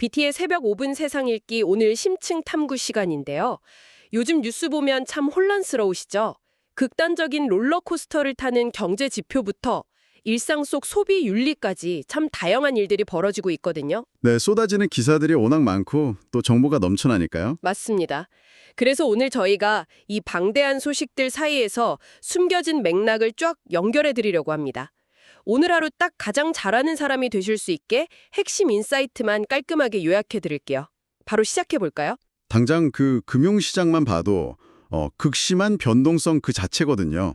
BT의 새벽 5분 세상 읽기 오늘 심층 탐구 시간인데요. 요즘 뉴스 보면 참 혼란스러우시죠? 극단적인 롤러코스터를 타는 경제 지표부터 일상 속 소비 윤리까지 참 다양한 일들이 벌어지고 있거든요. 네, 쏟아지는 기사들이 워낙 많고 또 정보가 넘쳐나니까요. 맞습니다. 그래서 오늘 저희가 이 방대한 소식들 사이에서 숨겨진 맥락을 쫙 연결해 드리려고 합니다. 오늘 하루 딱 가장 잘하는 사람이 되실 수 있게 핵심 인사이트만 깔끔하게 요약해 드릴게요. 바로 시작해 볼까요? 당장 그 금융시장만 봐도 극심한 변동성 그 자체거든요.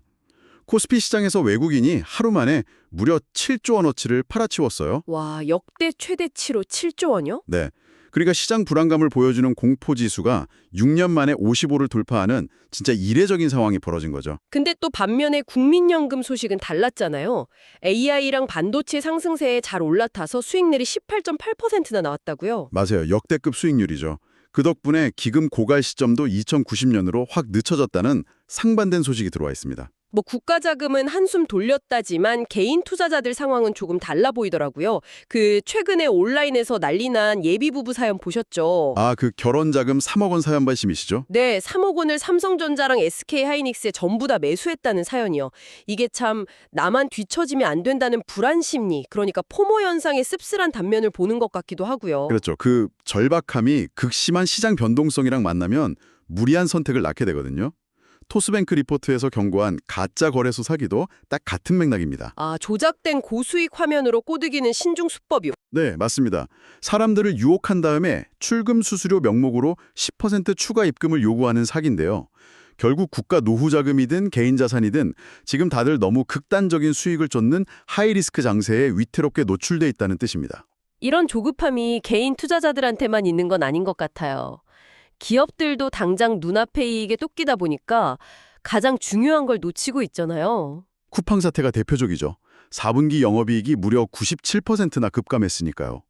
코스피 시장에서 외국인이 하루 만에 무려 7조 원어치를 팔아치웠어요. 와, 역대 최대치로 7조 원이요? 네. 그러니까 시장 불안감을 보여주는 공포지수가 6년 만에 55를 돌파하는 진짜 이례적인 상황이 벌어진 거죠. 근데 또 반면에 국민연금 소식은 달랐잖아요. AI랑 반도체 상승세에 잘 올라타서 수익률이 18.8%나 나왔다고요. 맞아요. 역대급 수익률이죠. 그 덕분에 기금 고갈 시점도 2090년으로 확 늦춰졌다는 상반된 소식이 들어와 있습니다. 뭐 국가 자금은 한숨 돌렸다지만 개인 투자자들 상황은 조금 달라 보이더라고요. 그 최근에 온라인에서 난리난 예비 부부 사연 보셨죠? 아, 그 결혼자금 3억 원 사연 말씀이시죠? 네, 3억 원을 삼성전자랑 SK하이닉스에 전부 다 매수했다는 사연이요. 이게 참 나만 뒤처지면 안 된다는 불안 심리, 그러니까 포모 현상의 씁쓸한 단면을 보는 것 같기도 하고요. 그렇죠. 그 절박함이 극심한 시장 변동성이랑 만나면 무리한 선택을 낳게 되거든요. 토스뱅크 리포트에서 경고한 가짜 거래소 사기도 딱 같은 맥락입니다. 아, 조작된 고수익 화면으로 꼬드기는 신중 수법이요. 네, 맞습니다. 사람들을 유혹한 다음에 출금 수수료 명목으로 10% 추가 입금을 요구하는 사기인데요. 결국 국가 노후 자금이든 개인 자산이든 지금 다들 너무 극단적인 수익을 쫓는 하이리스크 장세에 위태롭게 노출돼 있다는 뜻입니다. 이런 조급함이 개인 투자자들한테만 있는 건 아닌 것 같아요. 기업들도 당장 눈앞의 이익에 쫓기다 보니까 가장 중요한 걸 놓치고 있잖아요. 쿠팡 사태가 대표적이죠. 4분기 영업이익이 무려 97%나 급감했으니까요.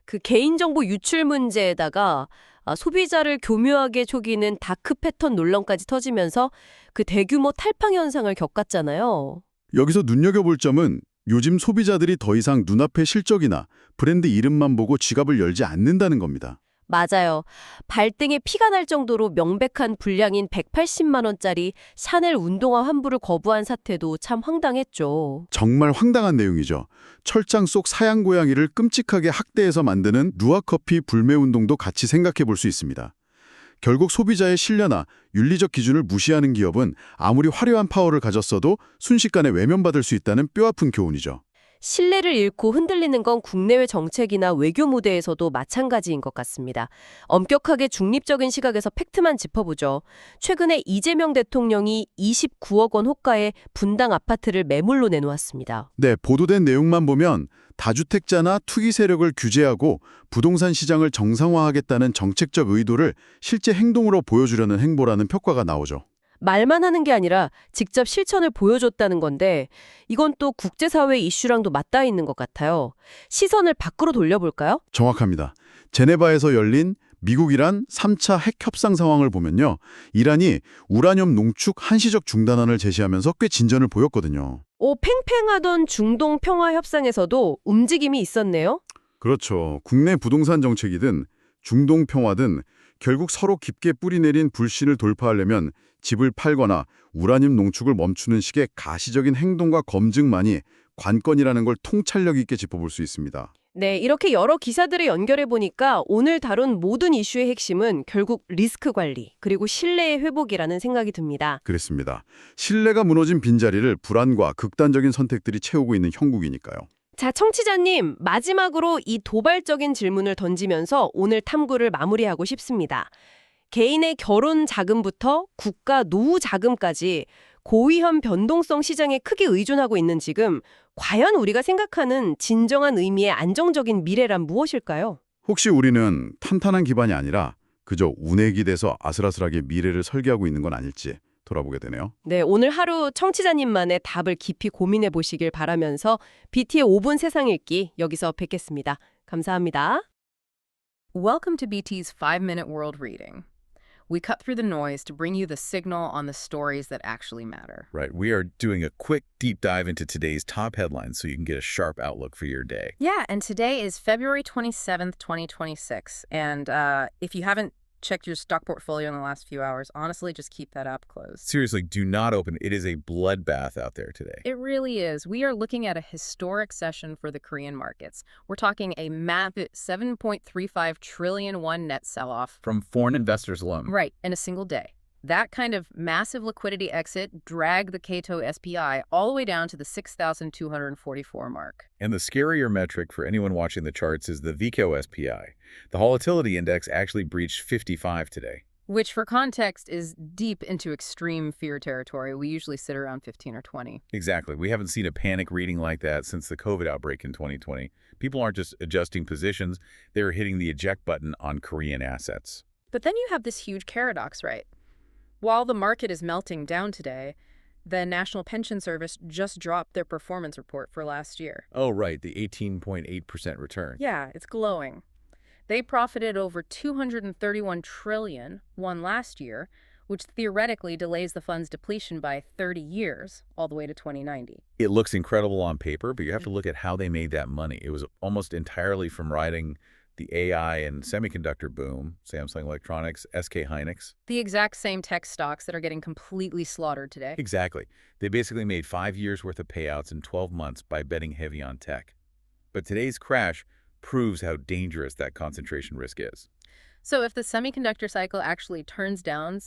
그 개인정보 유출 문제에다가 소비자를 교묘하게 속이는 다크 패턴 논란까지 터지면서 그 대규모 탈팡 현상을 겪었잖아요. 여기서 눈여겨볼 점은 요즘 소비자들이 더 이상 눈앞의 실적이나 브랜드 이름만 보고 지갑을 열지 않는다는 겁니다. 맞아요. 발등에 피가 날 정도로 명백한 불량인 180만 원짜리 샤넬 운동화 환불을 거부한 사태도 참 황당했죠. 정말 황당한 내용이죠. 철장 속 사양 고양이를 끔찍하게 학대해서 만드는 루아커피 불매운동도 같이 생각해 볼 수 있습니다. 결국 소비자의 신뢰나 윤리적 기준을 무시하는 기업은 아무리 화려한 파워를 가졌어도 순식간에 외면받을 수 있다는 뼈아픈 교훈이죠. 신뢰를 잃고 흔들리는 건 국내외 정책이나 외교 무대에서도 마찬가지인 것 같습니다. 엄격하게 중립적인 시각에서 팩트만 짚어보죠. 최근에 이재명 대통령이 29억 원 호가의 분당 아파트를 매물로 내놓았습니다. 네, 보도된 내용만 보면 다주택자나 투기 세력을 규제하고 부동산 시장을 정상화하겠다는 정책적 의도를 실제 행동으로 보여주려는 행보라는 평가가 나오죠. 말만 하는 게 아니라 직접 실천을 보여줬다는 건데 이건 또 국제사회 이슈랑도 맞닿아 있는 것 같아요. 시선을 밖으로 돌려볼까요? 정확합니다. 제네바에서 열린 미국-이란 3차 핵 협상 상황을 보면요. 이란이 우라늄 농축 한시적 중단안을 제시하면서 꽤 진전을 보였거든요. 팽팽하던 중동 평화 협상에서도 움직임이 있었네요. 그렇죠. 국내 부동산 정책이든 중동 평화든 결국 서로 깊게 뿌리내린 불신을 돌파하려면 집을 팔거나 우라늄 농축을 멈추는 식의 가시적인 행동과 검증만이 관건이라는 걸 통찰력 있게 짚어볼 수 있습니다. 네, 이렇게 여러 기사들을 연결해 보니까 오늘 다룬 모든 이슈의 핵심은 결국 리스크 관리, 그리고 신뢰의 회복이라는 생각이 듭니다. 그렇습니다. 신뢰가 무너진 빈자리를 불안과 극단적인 선택들이 채우고 있는 형국이니까요. 자, 청취자님, 마지막으로 이 도발적인 질문을 던지면서 오늘 탐구를 마무리하고 싶습니다. 개인의 결혼 자금부터 국가 노후 자금까지 고위험 변동성 시장에 크게 의존하고 있는 지금 과연 우리가 생각하는 진정한 의미의 안정적인 미래란 무엇일까요? 혹시 우리는 탄탄한 기반이 아니라 그저 운에 기대서 아슬아슬하게 미래를 설계하고 있는 건 아닐지 돌아보게 되네요. 네, 오늘 하루 청취자님만의 답을 깊이 고민해 보시길 바라면서 BT의 5분 세상 읽기 여기서 뵙겠습니다. 감사합니다. Welcome to BT's 5-Minute World Reading. We cut through the noise to bring you the signal on the stories that actually matter. Right. We are doing a quick deep dive into today's top headlines so you can get a sharp outlook for your day. Yeah, and today is February 27th, 2026. And if you haven't checked your stock portfolio in the last few hours, honestly, just keep that app closed. Seriously, do not open it. It is a bloodbath out there today. It really is. We are looking at a historic session for the Korean markets. We're talking a massive 7.35 trillion won net sell-off. From foreign investors alone. Right, in a single day. That kind of massive liquidity exit dragged the Kyoto SPI all the way down to the 6,244 mark. And the scarier metric for anyone watching the charts is the VIKO SPI. The volatility index actually breached 55 today. Which, for context, is deep into extreme fear territory. We usually sit around 15 or 20. Exactly. We haven't seen a panic reading like that since the COVID outbreak in 2020. People aren't just adjusting positions, they're hitting the eject button on Korean assets. But then you have this huge paradox, right? While the market is melting down today, the National Pension Service just dropped their performance report for last year. Oh, right, the 18.8% return. Yeah, it's glowing. They profited over 231 trillion won last year, which theoretically delays the fund's depletion by 30 years, all the way to 2090. It looks incredible on paper, but you have to look at how they made that money. It was almost entirely from riding the AI and semiconductor boom, Samsung Electronics, SK Hynix. The exact same tech stocks that are getting completely slaughtered today. Exactly. They basically made 5 years' worth of payouts in 12 months by betting heavy on tech. But today's crash proves how dangerous that concentration risk is. So if the semiconductor cycle actually turns down,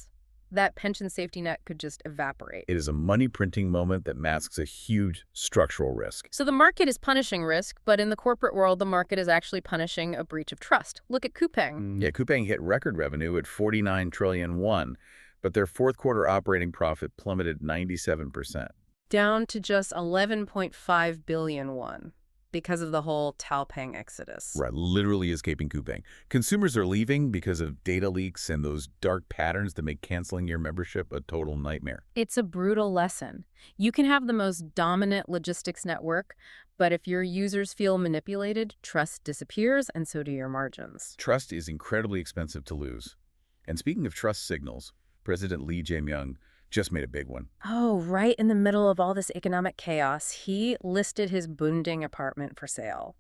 that pension safety net could just evaporate. It is a money-printing moment that masks a huge structural risk. So the market is punishing risk, but in the corporate world, the market is actually punishing a breach of trust. Look at Coupang. Yeah, Coupang hit record revenue at 49 trillion won, but their fourth quarter operating profit plummeted 97%. Down to just 11.5 billion won. Because of the whole Taopeng exodus. Right, literally escaping Coupang. Consumers are leaving because of data leaks and those dark patterns that make canceling your membership a total nightmare. It's a brutal lesson. You can have the most dominant logistics network, but if your users feel manipulated, trust disappears, and so do your margins. Trust is incredibly expensive to lose. And speaking of trust signals, President Lee Jae-myung just made a big one. Oh, right in the middle of all this economic chaos, he listed his Bunding apartment for sale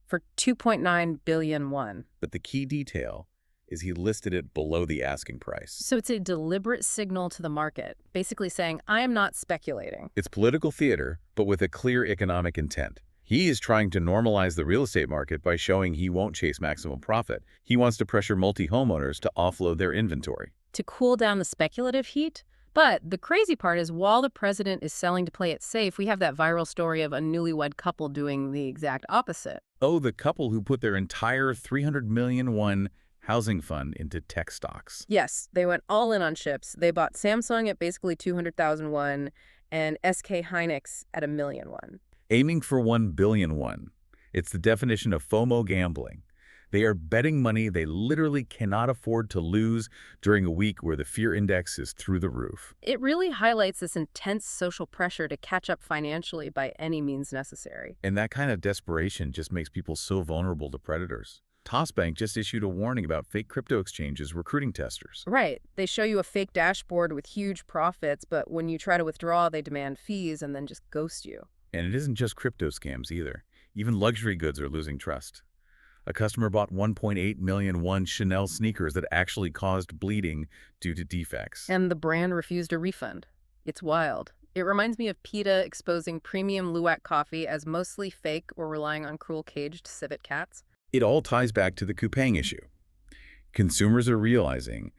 for 2.9 billion won. But the key detail is he listed it below the asking price. So it's a deliberate signal to the market, basically saying, I am not speculating. It's political theater, but with a clear economic intent. He is trying to normalize the real estate market by showing he won't chase maximum profit. He wants to pressure multi-homeowners to offload their inventory. To cool down the speculative heat? But the crazy part is while the president is selling to play it safe, we have that viral story of a newlywed couple doing the exact opposite. Oh, the couple who put their entire 300 million won housing fund into tech stocks. Yes, they went all in on chips. They bought Samsung at basically 200,000 won and SK Hynix at 1 million won. Aiming for 1 billion won. It's the definition of FOMO gambling. They are betting money they literally cannot afford to lose during a week where the fear index is through the roof. It really highlights this intense social pressure to catch up financially by any means necessary. And that kind of desperation just makes people so vulnerable to predators. Tossbank just issued a warning about fake crypto exchanges recruiting testers. Right. They show you a fake dashboard with huge profits, but when you try to withdraw, they demand fees and then just ghost you. And it isn't just crypto scams either. Even luxury goods are losing trust. A customer bought 1.8 million won Chanel sneakers that actually caused bleeding due to defects. And the brand refused a refund. It's wild. It reminds me of PETA exposing premium Luwak coffee as mostly fake or relying on cruel caged civet cats. It all ties back to the Coupang issue. Consumers are realizing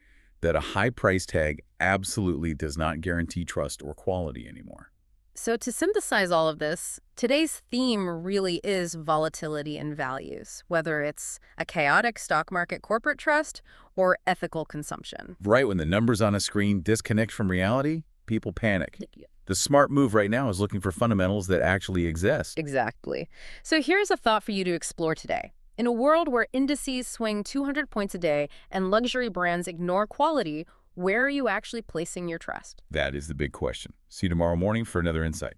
that a high price tag absolutely does not guarantee trust or quality anymore. So to synthesize all of this, today's theme really is volatility in values, whether it's a chaotic stock market corporate trust or ethical consumption. Right when the numbers on a screen disconnect from reality, people panic. The smart move right now is looking for fundamentals that actually exist. Exactly. So here's a thought for you to explore today. In a world where indices swing 200 points a day and luxury brands ignore quality, where are you actually placing your trust? That is the big question. See you tomorrow morning for another insight.